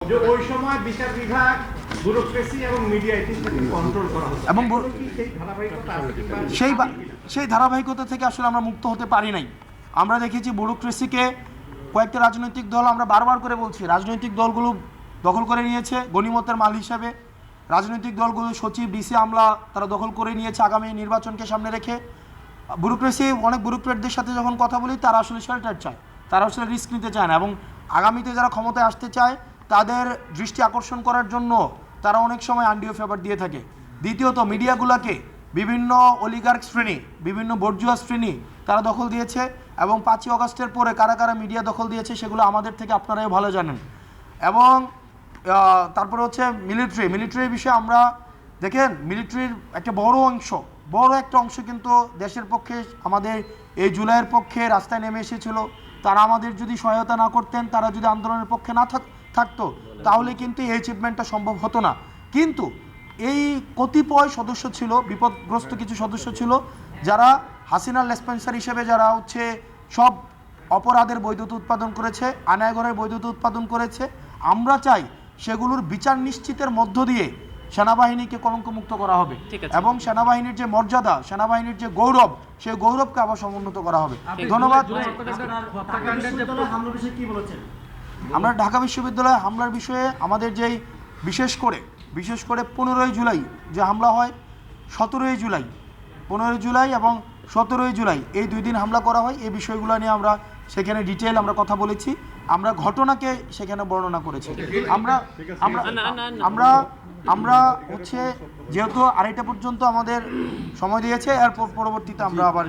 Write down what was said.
যে ওই সময় বিচার বিভাগ, ব্যুরোক্রেসি এবং মিডিয়া এই তিনটাকে কন্ট্রোল করা হতো এবং সেই ধারাবাহিকতা আছে কিংবা সেই ধারাবাহিকতা থেকে আসলে আমরা মুক্ত হতে পারি নাই। আমরা দেখেছি ব্যুরোক্রেসিকে কয়েকটা রাজনৈতিক দল, আমরা বারবার করে বলছি, রাজনৈতিক দলগুলো দখল করে নিয়েছে গণিমতের মাল হিসাবে। রাজনৈতিক দলগুলো সচিব, ডিসি, আমলা তারা দখল করে নিয়েছে আগামী নির্বাচনকে সামনে রেখে। ব্যুরোক্রেসি, অনেক ব্যুরোক্রেটদের সাথে যখন কথা বলি তারা আসলে শেল্টার চায়, তারা আসলে রিস্ক নিতে চায় না, এবং আগামীতে যারা ক্ষমতায় আসতে চায় তাদের দৃষ্টি আকর্ষণ করার জন্য তারা অনেক সময় আনডিও ফেভার দিয়ে থাকে। দ্বিতীয়ত, মিডিয়াগুলোকে বিভিন্ন অলিগার্ক শ্রেণী, বিভিন্ন বর্জুয়া শ্রেণী তারা দখল দিয়েছে, এবং 5ই আগস্টের পরে কারা কারা মিডিয়া দখল দিয়েছে সেগুলো আমাদের থেকে আপনারাই ভালো জানেন। এবং তারপরে হচ্ছে মিলিটারির বিষয়ে আমরা দেখেন, মিলিটারির একটা বড় একটা অংশ কিন্তু দেশের পক্ষে, আমাদের এই জুলাইয়ের পক্ষে রাস্তায় নেমে এসেছিল। তারা আমাদের যদি সহায়তা না করতেন, তারা যদি আন্দোলনের পক্ষে না থাকতো, তাহলে কিন্তু এই অ্যাচিভমেন্টটা সম্ভব হতো না। কিন্তু এই কতিপয় সদস্য ছিল, বিপদগ্রস্ত কিছু সদস্য ছিল, যারা হাসিনার লেসপেন্সার হিসেবে যারা হচ্ছে সব অপরাধের বৈধতা উৎপাদন করেছে, আনায়গরের বৈধতা উৎপাদন করেছে। আমরা চাই সেগুলোর বিচার নিশ্চিতের মধ্য দিয়ে সেনাবাহিনীকে কলঙ্কমুক্ত করা হবে, এবং সেনাবাহিনীর যে মর্যাদা, সেনাবাহিনীর যে গৌরব, সেই গৌরবকে আবার সমুন্নত করা হবে। ধন্যবাদ। আমরা ঢাকা বিশ্ববিদ্যালয়ে হামলার বিষয়ে আমাদের যেই বিশেষ করে 15ই জুলাই যে হামলা হয়, 17ই জুলাই, 15ই জুলাই এবং 17ই জুলাই এই 2 দিন হামলা করা হয়, এই বিষয়গুলো নিয়ে আমরা সেখানে ডিটেইল আমরা কথা বলেছি, আমরা ঘটনাকে সেখানে বর্ণনা করেছি। আমরা হচ্ছে যেহেতু 2:30 পর্যন্ত আমাদের সময় দিয়েছে, এরপর পরবর্তীতে আমরা আবার